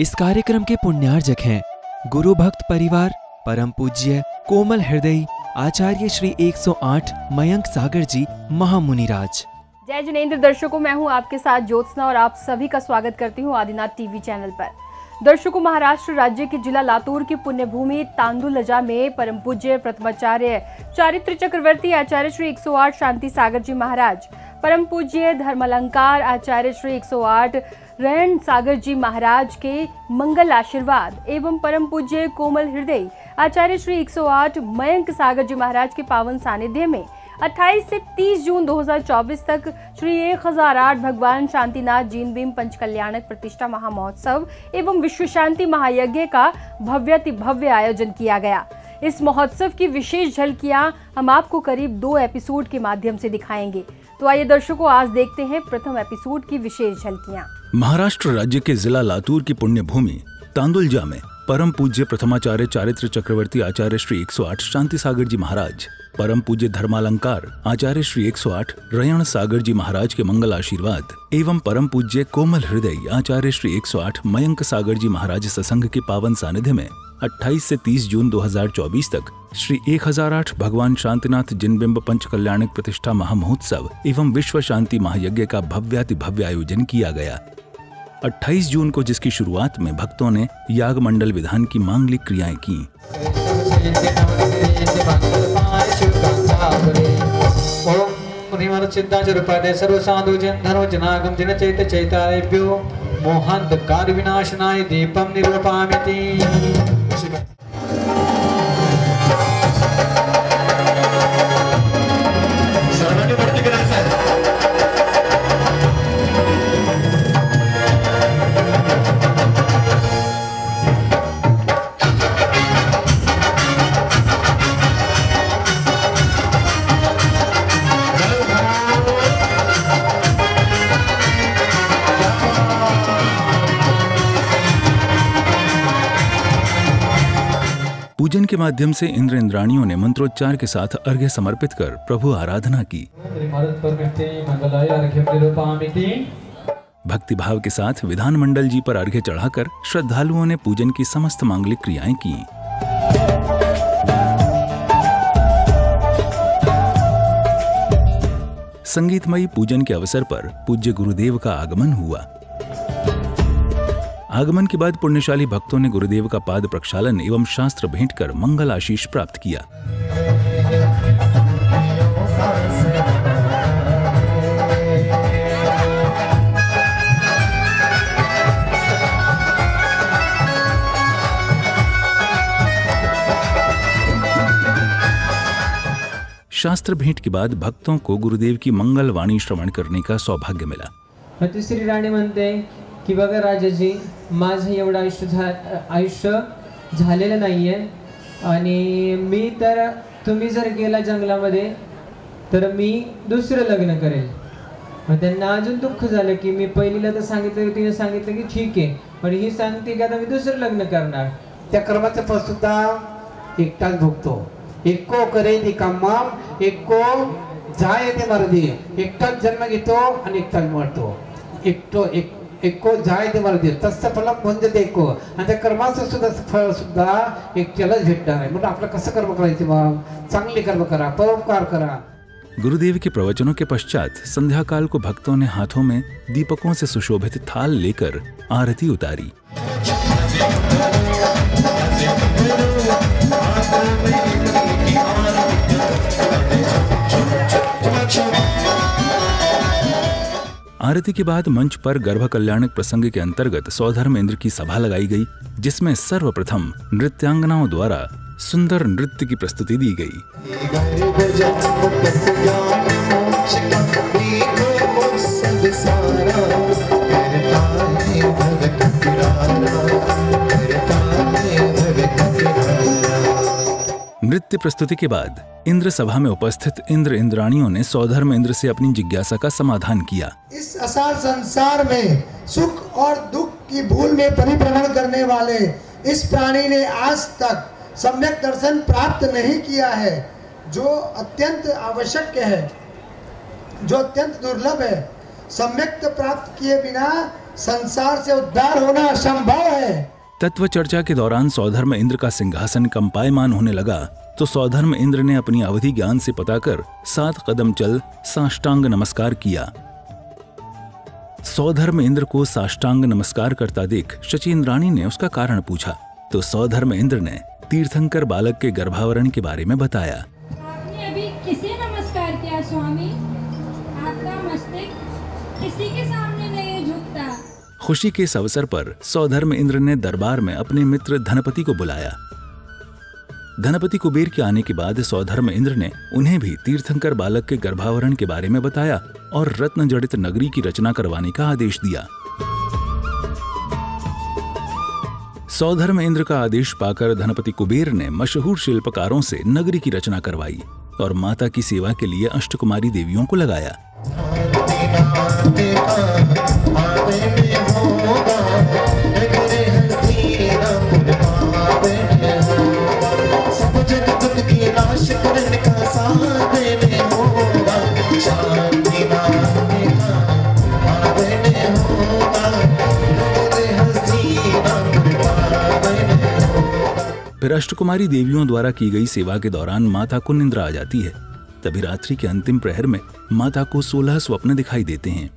इस कार्यक्रम के पुण्यार्जक हैं गुरु भक्त परिवार परम पूज्य कोमल हृदय आचार्य श्री 108 मयंक सागर जी महामुनिराज। जय जिनेंद्र दर्शकों, मैं हूं आपके साथ ज्योत्सना और आप सभी का स्वागत करती हूं आदिनाथ टीवी चैनल पर। दर्शकों, महाराष्ट्र राज्य के जिला लातूर की पुण्यभूमि तांदुलजा में परम पूज्य प्रथमाचार्य चारित्र चक्रवर्ती आचार्य श्री 108 शांति सागर जी महाराज, परम पूज्य धर्मालंकार आचार्य श्री 108 रहन सागर जी महाराज के मंगल आशीर्वाद एवं परम पूज्य कोमल हृदय आचार्य श्री 108 मयंक सागर जी महाराज के पावन सानिध्य में 28 से 30 जून 2024 तक श्री 1008 भगवान शांतिनाथ जीन भीम पंचकल्याणक प्रतिष्ठा महामहोत्सव एवं विश्व शांति महायज्ञ का भव्य आयोजन किया गया। इस महोत्सव की विशेष झलकियां हम आपको करीब 2 एपिसोड के माध्यम से दिखाएंगे। तो आइए दर्शकों, आज देखते हैं प्रथम एपिसोड की विशेष झलकियां। महाराष्ट्र राज्य के जिला लातूर की पुण्यभूमि तांदुलजा में परम पूज्य प्रथमाचार्य चारित्र चक्रवर्ती आचार्य श्री 108 शांति सागर जी महाराज, परम पूज्य धर्मालंकार आचार्य श्री 108 रहन सागर जी महाराज के मंगल आशीर्वाद एवं परम पूज्य कोमल हृदय आचार्य श्री 108 मयंक सागर जी महाराज सत्संग के पावन सानिध्य में 28 से 30 जून 2024 तक श्री 1008 भगवान शांतिनाथ जिनबिंब पंचकल्याणक प्रतिष्ठा महामहोत्सव एवं विश्व शांति महायज्ञ का भव्य आयोजन किया गया। 28 जून को जिसकी शुरुआत में भक्तों ने याग मंडल विधान की मांगलिक क्रियाएं की। मोहांधकार विनाशनाय दीपम निरूपयामि। पूजन के माध्यम से इंद्र इंद्राणियों ने मंत्रोच्चार के साथ अर्घ्य समर्पित कर प्रभु आराधना की। भक्ति भाव के साथ विधान मंडल जी पर अर्घ्य चढ़ाकर श्रद्धालुओं ने पूजन की समस्त मांगलिक क्रियाएं की। संगीतमयी पूजन के अवसर पर पूज्य गुरुदेव का आगमन हुआ। आगमन के बाद पुण्यशाली भक्तों ने गुरुदेव का पाद प्रक्षालन एवं शास्त्र भेंट कर मंगल आशीष प्राप्त किया। शास्त्र भेंट के बाद भक्तों को गुरुदेव की मंगल वाणी श्रवण करने का सौभाग्य मिला। तिसरी राणी म्हणते की बघा राजाजी, माझं एवढं आयुष्य झालेलं नाहीये आणि मी तर तुम्ही जर गेला जंगलामध्ये तर मी दुसरं लग्न करेल। मग त्यांना अजून दुःख झालं की मी पहिलीला तर सांगितलं, तिने सांगितलं की ठीक आहे, पण ही सांगते की आता मी दुसरं लग्न करणार। त्या कर्माचं फळ सुद्धा एकटाच भोगतो। एको करे ती कामाम, एको जाय ते मरदी। एकटाच जन्म घेतो आणि एकटाच मरतो। एको जाय ते मरदी तसं फलम म्हणजे एको, आणि त्या कर्माचं सुद्धा फळ सुद्धा एकट्यालाच भेटणार आहे। म्हणून आपलं कसं कर्म करायचं? मग चांगले कर्म करा, परोपकार करा। गुरुदेव के प्रवचनों के पश्चात संध्या काल को भक्तों ने हाथों में दीपकों से सुशोभित थाल लेकर आरती उतारी। आरती के बाद मंच पर गर्भ कल्याणक प्रसंग के अंतर्गत सौधर्म इंद्र की सभा लगाई गई, जिसमें सर्वप्रथम नृत्यांगनाओं द्वारा सुंदर नृत्य की प्रस्तुति दी गई। नृत्य प्रस्तुति के बाद इंद्र सभा में उपस्थित इंद्र इंद्राणियों ने सौधर्म इंद्र से अपनी जिज्ञासा का समाधान किया। इस असार संसार में सुख और दुख की भूल में परिभ्रमण करने वाले इस प्राणी ने आज तक सम्यक दर्शन प्राप्त नहीं किया है, जो अत्यंत आवश्यक है, जो अत्यंत दुर्लभ है। सम्यक प्राप्त किए बिना संसार से उद्धार होना असंभव है। तत्व चर्चा के दौरान सौधर्म इंद्र का सिंहासन कंपायमान होने लगा तो सौधर्म इंद्र ने अपनी अवधि ज्ञान से पता कर 7 कदम चल साष्टांग नमस्कार किया। सौधर्म इंद्र को साष्टांग नमस्कार करता देख शची इंद्राणी ने उसका कारण पूछा तो सौधर्म इंद्र ने तीर्थंकर बालक के गर्भावरण के बारे में बताया। आपने अभी किसे नमस्कार किया स्वामी? आपका मस्तक किसी के सामने नहीं झुकता। खुशी के इस अवसर पर सौधर्म इंद्र ने दरबार में अपने मित्र धनपति को बुलाया। धनपति कुबेर के आने के बाद सौधर्म इंद्र ने उन्हें भी तीर्थंकर बालक के गर्भावरण के बारे में बताया और रत्न जड़ित नगरी की रचना करवाने का आदेश दिया। सौधर्म इंद्र का आदेश पाकर धनपति कुबेर ने मशहूर शिल्पकारों से नगरी की रचना करवाई और माता की सेवा के लिए अष्टकुमारी देवियों को लगाया। फिर अष्टकुमारी देवियों द्वारा की गई सेवा के दौरान माता को निंद्रा आ जाती है। तभी रात्रि के अंतिम प्रहर में माता को 16 स्वप्न दिखाई देते हैं।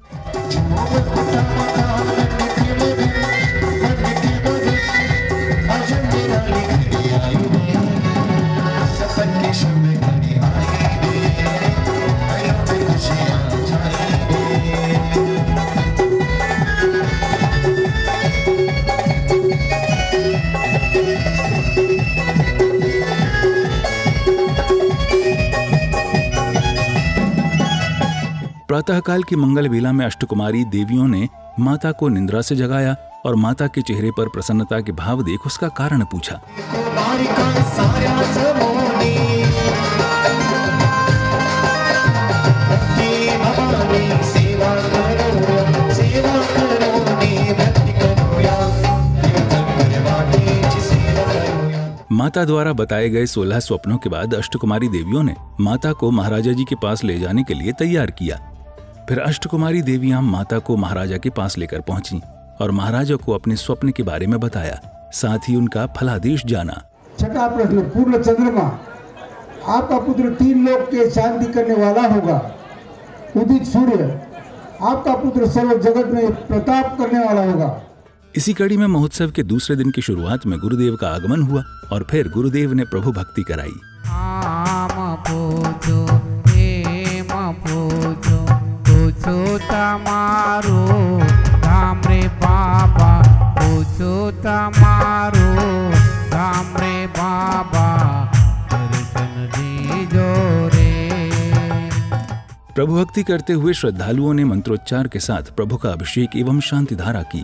प्रातःकाल की मंगल बेला में अष्टकुमारी देवियों ने माता को निंद्रा से जगाया और माता के चेहरे पर प्रसन्नता के भाव देख उसका कारण पूछा। माता द्वारा बताए गए 16 स्वप्नों के बाद अष्टकुमारी देवियों ने माता को महाराजा जी के पास ले जाने के लिए तैयार किया। फिर अष्टकुमारी देवियां माता को महाराजा के पास लेकर पहुंची और महाराजा को अपने स्वप्न के बारे में बताया, साथ ही उनका फलादेश जाना। छठा प्रश्न, पूर्ण चंद्रमा आपका पुत्र 3 लोक के शांति करने वाला होगा। उदित सूर्य आपका पुत्र सर्व जगत में प्रताप करने वाला होगा। इसी कड़ी में महोत्सव के दूसरे दिन की शुरुआत में गुरुदेव का आगमन हुआ और फिर गुरुदेव ने प्रभु भक्ति कराई। प्रभु भक्ति करते हुए श्रद्धालुओं ने मंत्रोच्चार के साथ प्रभु का अभिषेक एवं शांति धारा की।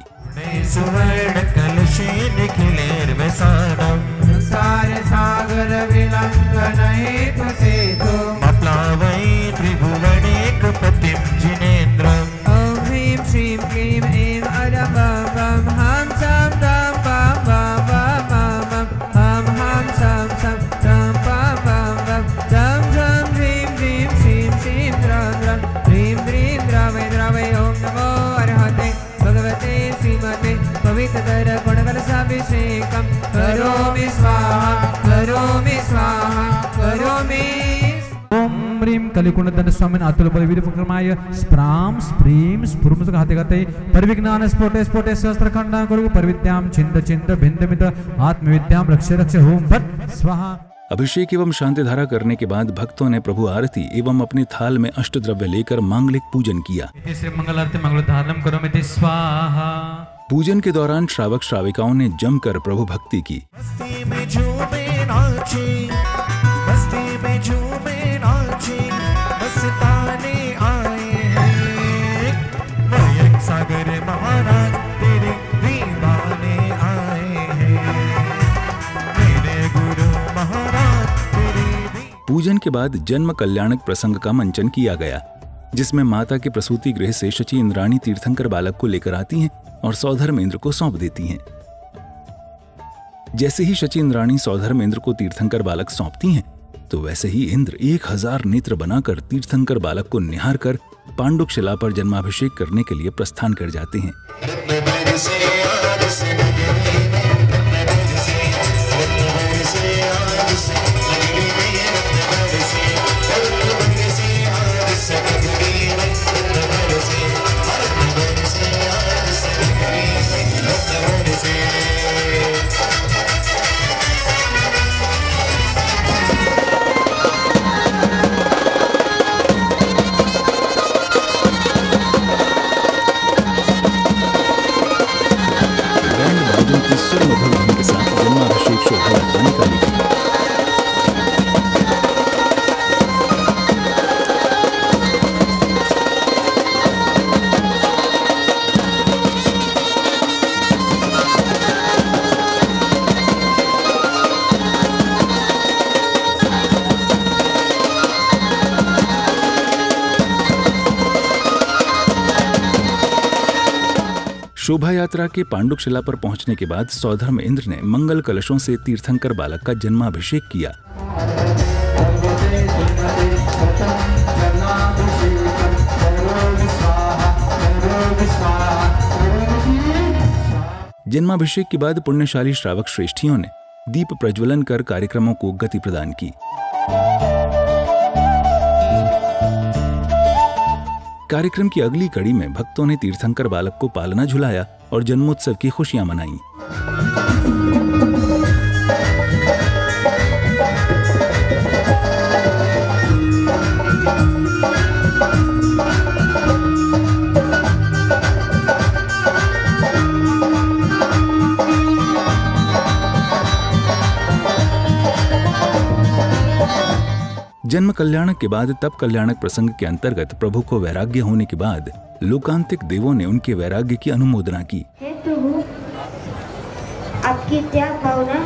कलिकुंड स्वामी आतुल वीरक्रमाय स्प्राम स्प्रीम स्फुरमुस घाते घाते परिविज्ञान स्फोटे स्फोटे सहस्त्रखंडा करो परिविद्याम चिंत चिंत भिंद मित आत्मविद्याम रक्ष रक्ष होम भट स्वाहा। अभिषेक एवं शांति धारा करने के बाद भक्तों ने प्रभु आरती एवं अपने थाल में अष्टद्रव्य लेकर मांगलिक पूजन किया। पूजन के दौरान श्रावक श्राविकाओं ने जमकर प्रभु भक्ति की। पूजन के बाद जन्म कल्याणक प्रसंग का मंचन किया गया, जिसमें माता के प्रसूति गृह से शची इंद्राणी तीर्थंकर बालक को लेकर आती हैं और सौधर्म इंद्र को सौंप देती हैं। जैसे ही शची इंद्राणी सौधर्म इंद्र को तीर्थंकर बालक सौंपती हैं, तो वैसे ही इंद्र 1000 नेत्र बनाकर तीर्थंकर बालक को निहार कर पांडुक शिला पर जन्माभिषेक करने के लिए प्रस्थान कर जाते हैं। शोभा यात्रा के पांडुक शिला पर पहुंचने के बाद सौधर्म इंद्र ने मंगल कलशों से तीर्थंकर बालक का जन्माभिषेक किया। जन्माभिषेक के बाद पुण्यशाली श्रावक श्रेष्ठियों ने दीप प्रज्वलन कर कार्यक्रमों को गति प्रदान की। कार्यक्रम की अगली कड़ी में भक्तों ने तीर्थंकर बालक को पालना झुलाया और जन्मोत्सव की खुशियां मनाईं। जन्म कल्याणक के बाद तप कल्याणक प्रसंग के अंतर्गत प्रभु को वैराग्य होने के बाद लोकांतिक देवों ने उनके वैराग्य की अनुमोदना की। हे प्रभु, आपकी त्याग भावना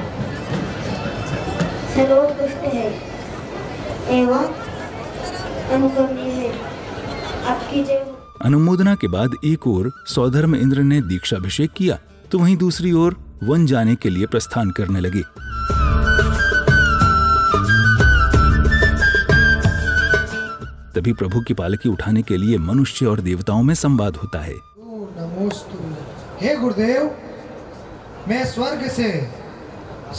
सर्वोत्कृष्ट है एवं अनुकरणीय है। आपकी जय। अनुमोदना के बाद एक ओर सौधर्म इंद्र ने दीक्षाभिषेक किया तो वहीं दूसरी ओर वन जाने के लिए प्रस्थान करने लगे। तभी प्रभु की पालकी उठाने के लिए मनुष्य और देवताओं में संवाद होता है। नमोस्तु। हे गुरुदेव, मैं स्वर्ग से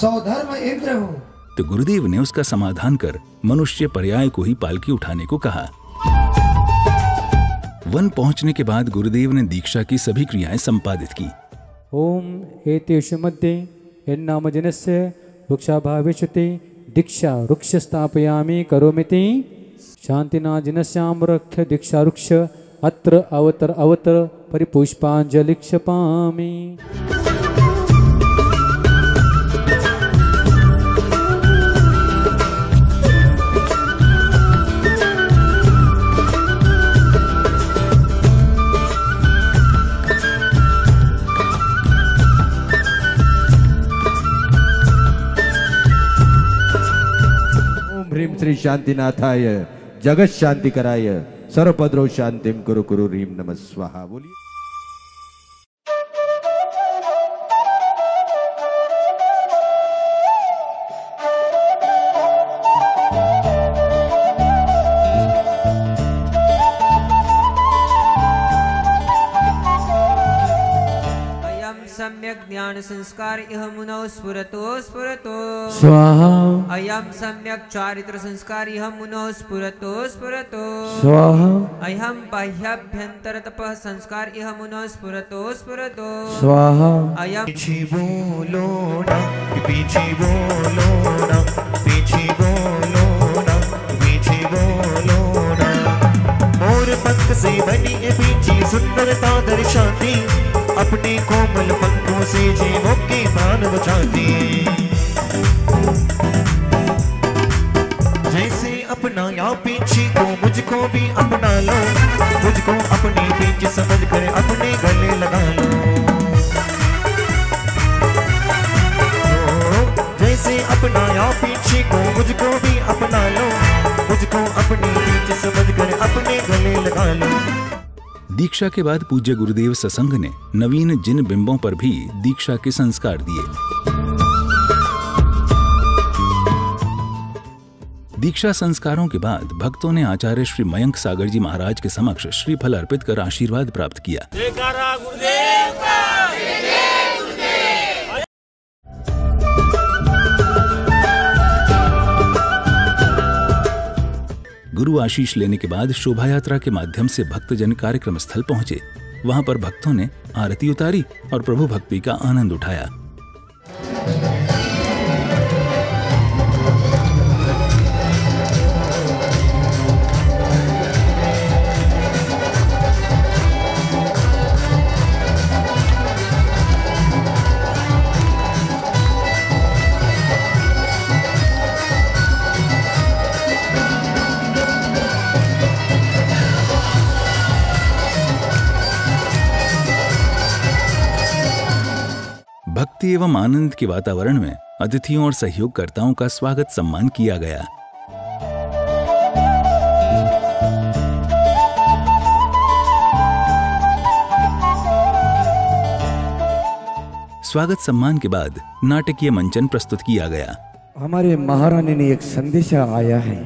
सौधर्म इंद्र हूँ। तो गुरुदेव ने उसका समाधान कर मनुष्य पर्याय को ही पालकी उठाने को कहा। वन पहुंचने के बाद गुरुदेव ने दीक्षा की सभी क्रियाएं संपादित की। ओम एतेषु मध्ये यन्नामजनस्य वृक्षाभावेषुते दीक्षा वृक्ष स्थापयामि करोमिति शांतिना जिनस्यामरक्ष दीक्षा वृक्ष अत्र अवतर अवतर परिपुष्पांजलि क्षपामि। ओम ह्रीं श्री शांतिनाथाय जगत शांति कराय सर्वपद्रो शांतिम कुरु कुरु ह्रीं नमः स्वाहा। बोलिए। सम्यक ज्ञान संस्कार इह मुनौ स्फुरतो स्फुरतो स्वाहा। अयम सम्यक चारित्र संस्कार इह मुनौ स्फुरतो स्फुरतो स्वाहा। अयम बाह्याभ्यंतर तपः संस्कार इह मुनौ स्फुरतो स्फुरतो स्वाहा। अयम पीछे बोलो ना, पीछे बोलो ना, पीछे बोलो ना, पीछे बोलो ना। मोर पंख से बनी ए पीछे सुंदरता दर्शाती, अपने कोमल पंखों से जीवों की प्राण बचाती। जैसे अपना या पीछे को मुझको भी अपना लो, मुझको अपनी पीछे समझ कर अपने गले लगा लो। जैसे अपना या पीछे को मुझको भी अपना लो, मुझको अपनी पीछे समझ कर अपने गले लगा लो। दीक्षा के बाद पूज्य गुरुदेव ससंग ने नवीन जिन बिंबों पर भी दीक्षा के संस्कार दिए। दीक्षा संस्कारों के बाद भक्तों ने आचार्य श्री मयंक सागर जी महाराज के समक्ष श्रीफल अर्पित कर आशीर्वाद प्राप्त किया। गुरु आशीष लेने के बाद शोभा यात्रा के माध्यम से भक्तजन कार्यक्रम स्थल पहुंचे। वहां पर भक्तों ने आरती उतारी और प्रभु भक्ति का आनंद उठाया। भक्ति एवं आनंद के वातावरण में अतिथियों और सहयोगकर्ताओं का स्वागत सम्मान किया गया। स्वागत सम्मान के बाद नाटकीय मंचन प्रस्तुत किया गया। हमारे महारानी ने एक संदेशा आया है।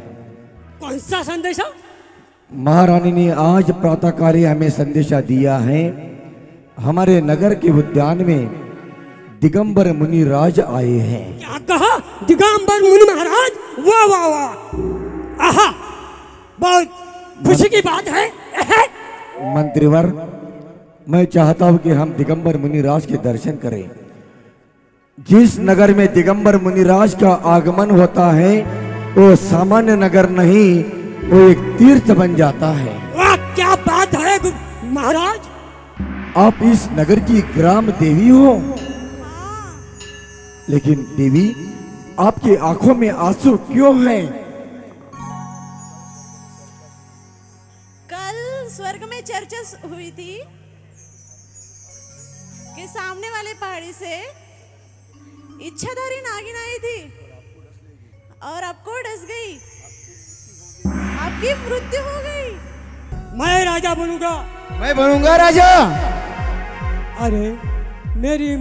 कौन सा संदेशा? महारानी ने आज प्रातःकाल हमें संदेशा दिया है। हमारे नगर के उद्यान में दिगंबर मुनि राज आए हैं। क्या कहा? दिगंबर मुनि महाराज? वाह वाह वाह, आहा, बहुत खुशी की बात है। मंत्रीवर, मैं चाहता हूं कि हम दिगंबर मुनि राज के दर्शन करें। जिस नगर में दिगंबर मुनि राज का आगमन होता है वो सामान्य नगर नहीं, वो एक तीर्थ बन जाता है। वाह, क्या बात है महाराज। आप इस नगर की ग्राम देवी हो, लेकिन देवी आपकी आंखों में आंसू क्यों हैं? कल स्वर्ग में चर्चा हुई थी कि सामने वाले पहाड़ी से इच्छाधारी नागिन आई थी और आपको डस गई, आपकी मृत्यु हो गई। मैं राजा बनूंगा। मैं बनूंगा राजा। अरे मेरी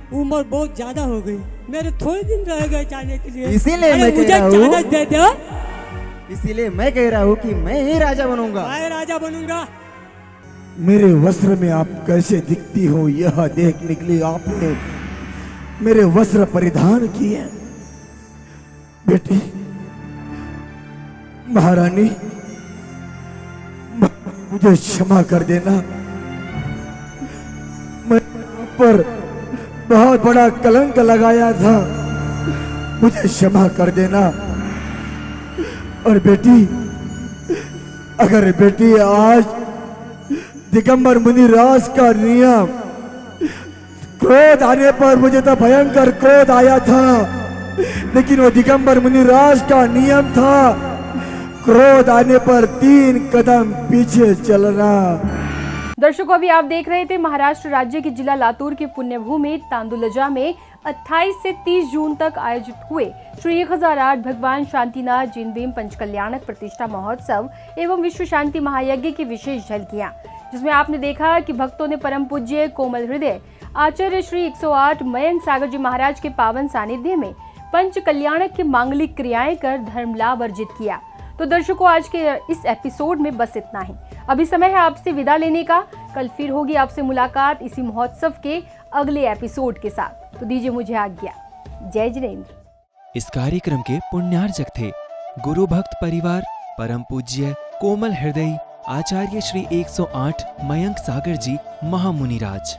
उम्र बहुत ज्यादा हो गई, मेरे थोड़े दिन रह गए जाने के लिए, इसीलिए मैं मुझे इजाजत दे दो। इसीलिए मैं कह रहा हूँ कि मैं ही राजा बनूंगा। मैं राजा बनूंगा। मेरे वस्त्र में आप कैसे दिखती हो यह देखने के लिए आपने मेरे वस्त्र परिधान किए। बेटी महारानी, मुझे क्षमा कर देना। मैं पर बहुत बड़ा कलंक लगाया था, मुझे क्षमा कर देना। और बेटी, अगर बेटी आज दिगंबर मुनि राज का नियम, क्रोध आने पर मुझे तो भयंकर क्रोध आया था, लेकिन वो दिगंबर मुनि राज का नियम था क्रोध आने पर 3 कदम पीछे चलना। दर्शकों, अभी आप देख रहे थे महाराष्ट्र राज्य के जिला लातूर की पुण्यभूमि तांदुलजा में 28 से 30 जून तक आयोजित हुए श्री 1008 भगवान शांतिनाथ जिनभीम पंचकल्याणक प्रतिष्ठा महोत्सव एवं विश्व शांति महायज्ञ की विशेष झलकियां, जिसमें आपने देखा कि भक्तों ने परम पूज्य कोमल हृदय आचार्य श्री 108 मयंक सागर जी महाराज के पावन सानिध्य में पंच कल्याणक की मांगलिक क्रियाएं कर धर्म लाभ अर्जित किया। तो दर्शकों, आज के इस एपिसोड में बस इतना ही। अभी समय है आपसे विदा लेने का। कल फिर होगी आपसे मुलाकात इसी महोत्सव के अगले एपिसोड के साथ। तो दीजिए मुझे आज्ञा। जय जिनेंद्र। इस कार्यक्रम के पुण्यार्जक थे गुरु भक्त परिवार परम पूज्य कोमल हृदय आचार्य श्री 108 मयंक सागर जी महामुनिराज।